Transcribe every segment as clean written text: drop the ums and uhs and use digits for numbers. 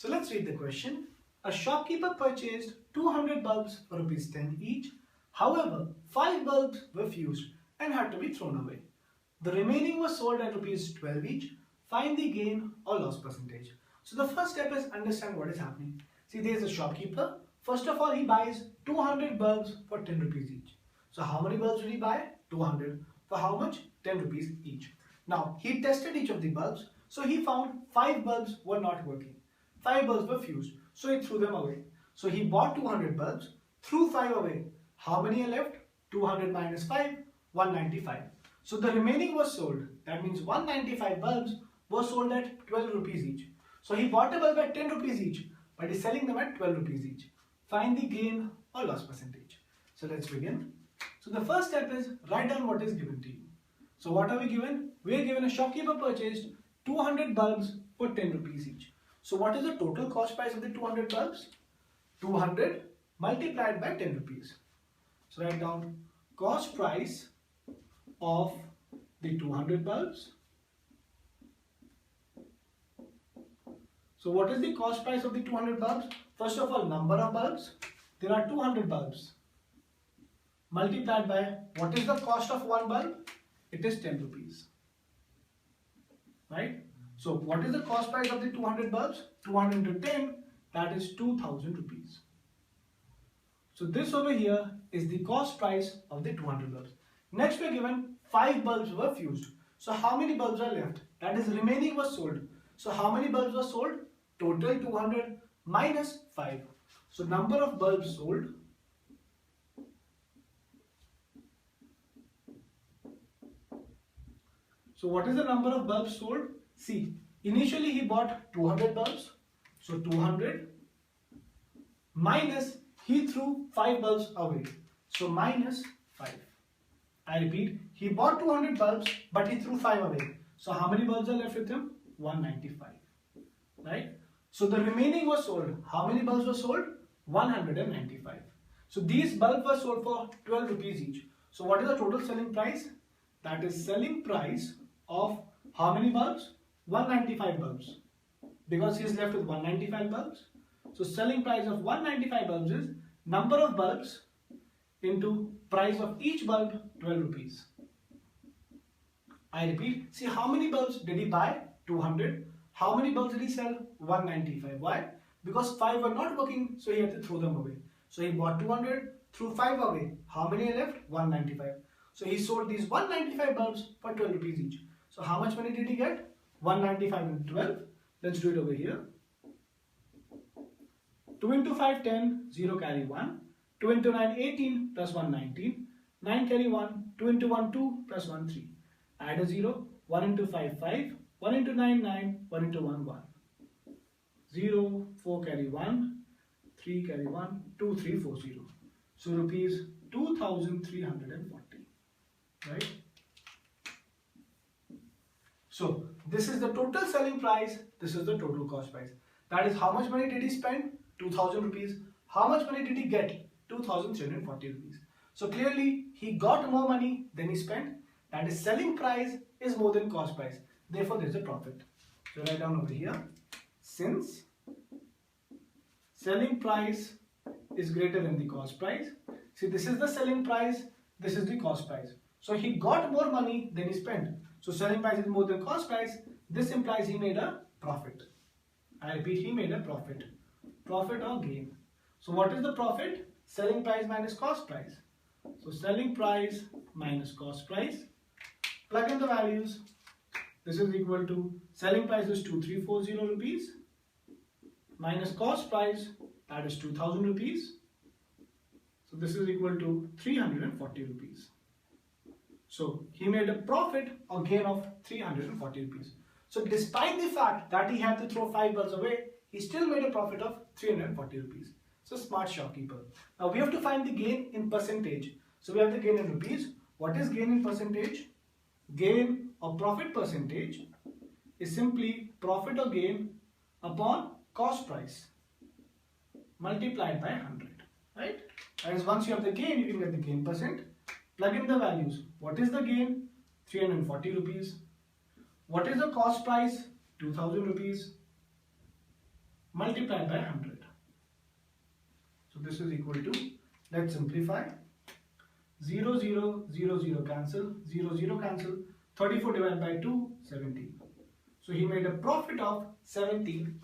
So let's read the question. A shopkeeper purchased 200 bulbs for rupees 10 each. However, 5 bulbs were fused and had to be thrown away. The remaining was sold at rupees 12 each. Find the gain or loss percentage. So the first step is understand what is happening. See, there is a shopkeeper. First of all, he buys 200 bulbs for 10 rupees each. So how many bulbs did he buy? 200. For how much? 10 rupees each. Now, he tested each of the bulbs. So he found 5 bulbs were not working. 5 bulbs were fused. So he threw them away. So he bought 200 bulbs, threw 5 away. How many are left? 200 minus 5, 195. So the remaining was sold. That means 195 bulbs were sold at 12 rupees each. So he bought a bulb at 10 rupees each, but he's selling them at 12 rupees each. Find the gain or loss percentage. So let's begin. So the first step is write down what is given to you. So what are we given? We are given a shopkeeper purchased 200 bulbs for 10 rupees each. So what is the total cost price of the 200 bulbs? 200 multiplied by 10 rupees. So write down cost price of the 200 bulbs. So what is the cost price of the 200 bulbs? First of all, number of bulbs. There are 200 bulbs. Multiplied by what is the cost of one bulb? It is 10 rupees. Right? So what is the cost price of the 200 bulbs? 200 into 10, that is 2000 rupees. So this over here is the cost price of the 200 bulbs. Next we are given 5 bulbs were fused. So how many bulbs are left? That is remaining was sold. So how many bulbs were sold? Total 200 minus 5. So number of bulbs sold . So what is the number of bulbs sold? See, initially he bought 200 bulbs. So 200 minus he threw 5 bulbs away. So minus 5. I repeat, he bought 200 bulbs but he threw 5 away. So how many bulbs are left with him? 195. Right? So the remaining was sold. How many bulbs were sold? 195. So these bulbs were sold for 12 rupees each. So what is the total selling price? That is selling price of how many bulbs? 195 bulbs. Because he is left with 195 bulbs. So selling price of 195 bulbs is number of bulbs into price of each bulb 12 rupees. I repeat, see how many bulbs did he buy? 200. How many bulbs did he sell? 195. Why? Because 5 were not working, so he had to throw them away. So he bought 200, threw 5 away. How many are left? 195. So he sold these 195 bulbs for 12 rupees each. So how much money did he get? 195 into 12. Let's do it over here. 2 into 5, 10, 0 carry 1. 2 into 9, 18, plus 1, 19. 9 carry 1, 2 into 1, 2, plus 1, 3. Add a 0, 1 into 5, 5. 1 into 9, 9. 1 into 1, 1. 0, 4 carry 1. 3 carry 1, 2, 3, 4, 0. So rupees 2340. Right? So this is the total selling price. This is the total cost price. That is how much money did he spend? 2000 rupees. How much money did he get? 2340 rupees. So clearly he got more money than he spent. That is selling price is more than cost price. Therefore there is a profit. So write down over here. Since selling price is greater than the cost price. See, this is the selling price. This is the cost price. So he got more money than he spent. So selling price is more than cost price. This implies he made a profit. I repeat, he made a profit. Profit or gain. So what is the profit? Selling price minus cost price. So selling price minus cost price. Plug in the values. This is equal to selling price is 2340 rupees minus cost price, that is 2000 rupees. So this is equal to 340 rupees. So he made a profit or gain of 340 rupees. So despite the fact that he had to throw 5 bulbs away, he still made a profit of 340 rupees. So smart shopkeeper. Now we have to find the gain in percentage. So we have the gain in rupees. What is gain in percentage? Gain or profit percentage is simply profit or gain upon cost price multiplied by 100. Right? That is, once you have the gain, you can get the gain percent. Plug in the values. What is the gain? 340 rupees. What is the cost price? 2000 rupees. multiplied by 100. So this is equal to, let's simplify, 0, 0, 0, 0 cancel, 0, 0 cancel, 34 divided by 2, 17. So he made a profit of 17%,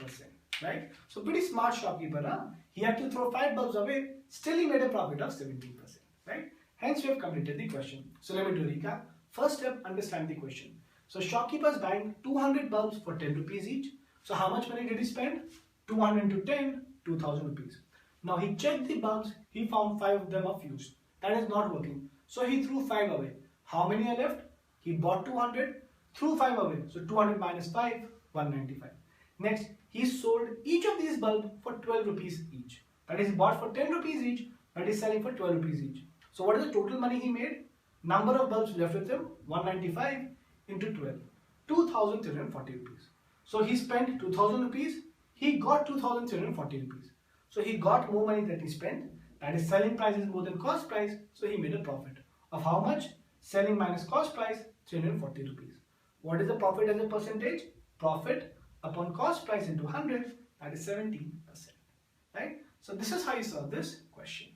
right? So pretty smart shopkeeper, huh? He had to throw 5 bulbs away, still he made a profit of 17%, right? Hence we have completed the question. So let me do a recap. First step, understand the question. So shopkeeper's buying 200 bulbs for 10 rupees each. So how much money did he spend? 200 into 10, 2000 rupees. Now he checked the bulbs, he found 5 of them are fused. That is not working. So he threw 5 away. How many are left? He bought 200, threw 5 away. So 200 minus 5, 195. Next, he sold each of these bulbs for 12 rupees each. That is, he bought for 10 rupees each, but is selling for 12 rupees each. So what is the total money he made? Number of bulbs left with him, 195 into 12, 2340 rupees. So he spent 2000 rupees, he got 2340 rupees. So he got more money than he spent. That is, selling price is more than cost price. So he made a profit of how much? Selling minus cost price, 340 rupees. What is the profit as a percentage? Profit upon cost price into 100, that is 17%. Right? So this is how you solve this question.